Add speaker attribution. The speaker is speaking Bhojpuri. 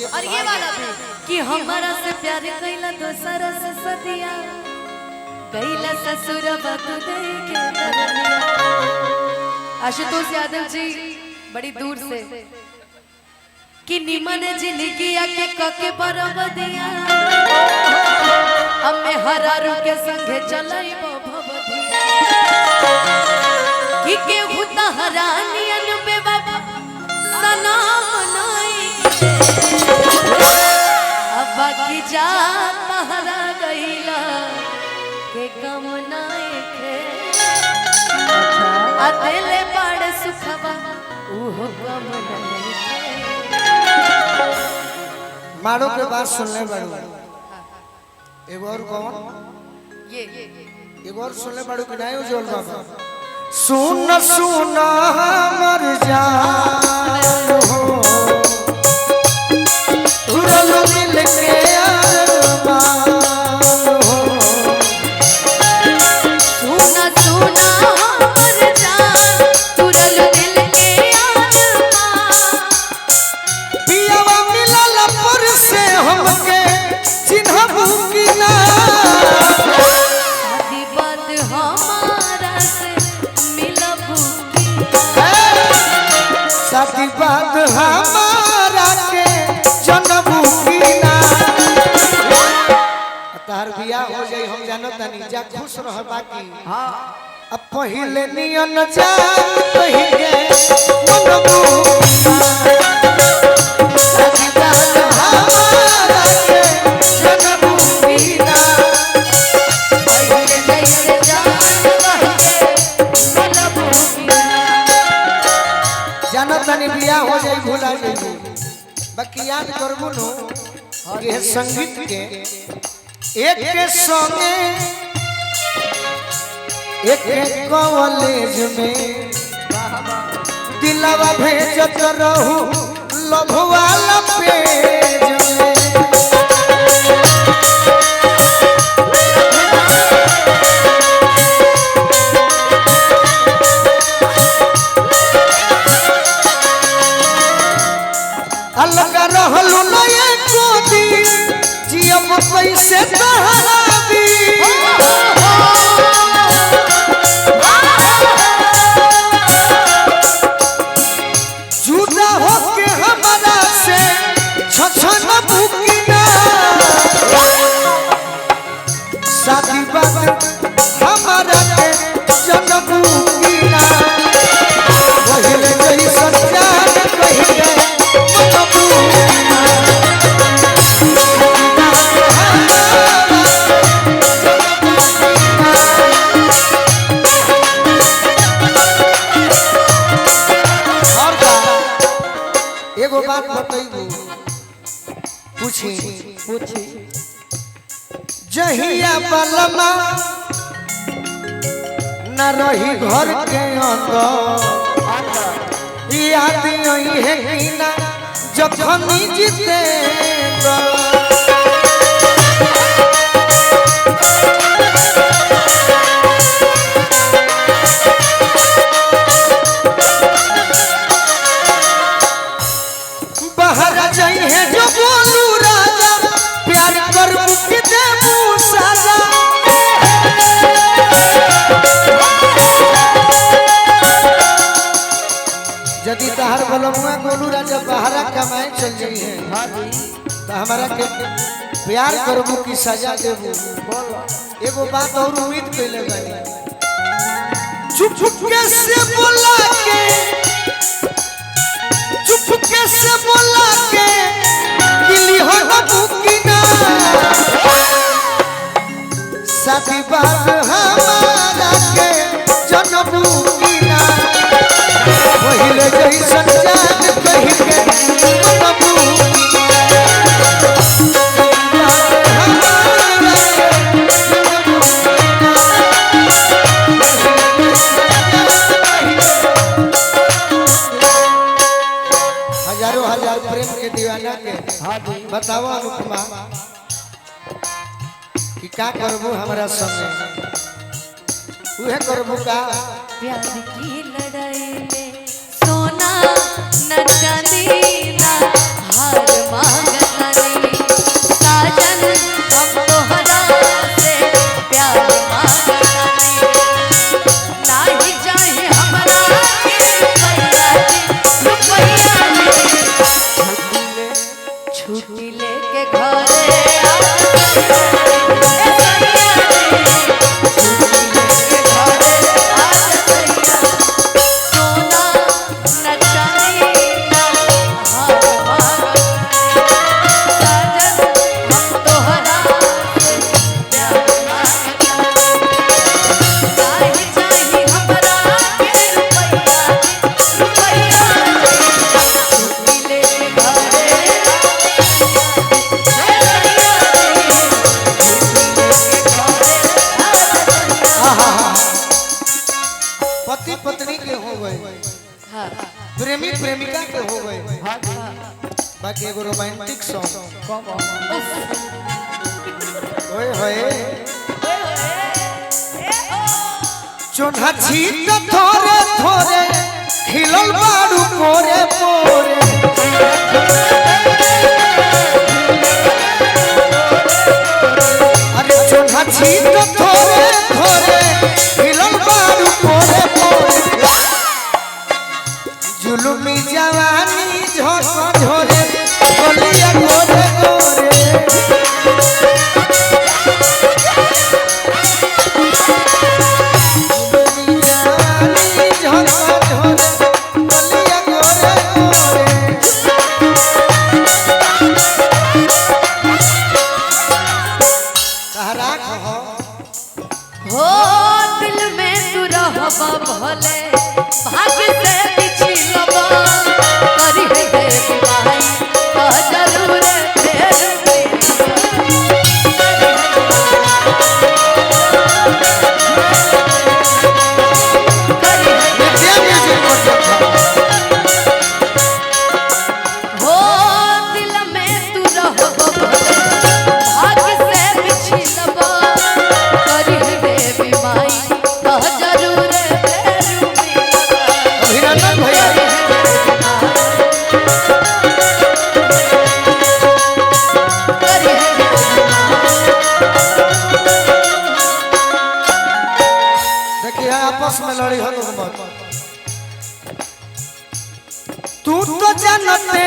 Speaker 1: और ये वाला भी कि हमारा से प्यार कैला दोसरा से सदिया कैला ससुर बात दे के दरदिया। आशुतोष यादव जी बड़ी दूर से कि निमन जिंदगी के कके बरबदिया हमें हरारू के संगे चलाई भवदिया कि के हुता हरानियन पे बाबा सलाम नहीं बाकी जा तहरा गईला के कम नहीं खे अकेले बड़ सुखवा उहो कम नहीं खे।
Speaker 2: मारो के बात सुनने बड़ू एगो और कौन
Speaker 1: ये
Speaker 2: एगो और सुनने बड़ू कि नहीं उज्जवल बाबा सुन सुन हमर जान हो तुरलो दिल के अरमान हो
Speaker 1: सुना सुना हमर जान तुरल दिल के अरमान
Speaker 2: पियावा मिलल पर से हमके चिन्हबू कि ना
Speaker 1: शादी बात हमारा से मिलबू
Speaker 2: शादी बात हमारा के जनबू कि ना तार बियाह हो जाई हम जानो तनी जा खुश रह बाकी हां अब पहिले नियन जान कहिए मनबू शादी बात हमारा के जनबू कि ना
Speaker 1: पहिले जैसे जान बहके मिलबू
Speaker 2: जानो तनी बियाह हो जाई भूला जाई बाकी याद करबू नो ये संगीत के एक के संगे एक कॉलेज में दिलवा भेजत रहू लव वाला पेज में अलग रहलू न एको दिन जियब कैसे तहाबी जुदा होके हमरा से छछन बुकिना शादी बात हमरा के जनबू किना पहिले जैसन जान कहिए मनबू किना एगो बात बतैबू पूछी जहिया बलमा न रही घर के अंदर याद यही है कि ना जखन जीते बाहर जाई है जो बोलू राजा प्यार कर मुक्ति देबू साजा यदि तहार बलमुआ गोलू राजा बाहर कमाए चल जाई है तो हमारा के प्यार करबू की सजा देबू एगो बात और उम्मीद कइले बानी चुप चुप के से बोला के चुपके से बोला के गिली हो न बुकिना शादी बात हमारा के जनबू किना पहिले जैसन जान कहि के मनबू हजारों हजार प्रेम के दीवाना के बताओ अनुपमा कि का करबू हमरा संगे उहे करबू का
Speaker 1: प्यार की लड़ाई में सोना न चांदी ना हार मांगतानी साजन हम तोहरा से प्यार मांगतानी नाही चाहे हमरा के रुपया छुट्टी लेके घरे
Speaker 2: पति पत्नी के हो गए, प्रेमी प्रेमिका के हो गए, बाकी एगो रोमांटिक सॉन्ग ओए होए चोन्हा छीट थोरे थोरे खिलल बाड़ू पोरे पोरे अरे चोन्हा छीट थोरे थोरे खिलल बाड़ू पोरे पोरे जुलुमी जवानी झोंक झोरे बोलिया गोरे गोरे
Speaker 1: हो दिल में तू रहबा भले भाग्य से पिछलबा करी है भाई तो जरूर फेर हो दिल में तू रहबा भाग्य से पिछलबा करी है देवी माई तो जरूर फेर
Speaker 2: अभिनंदन भैया देखिए आपस में लड़ी हो मत तू तो जानते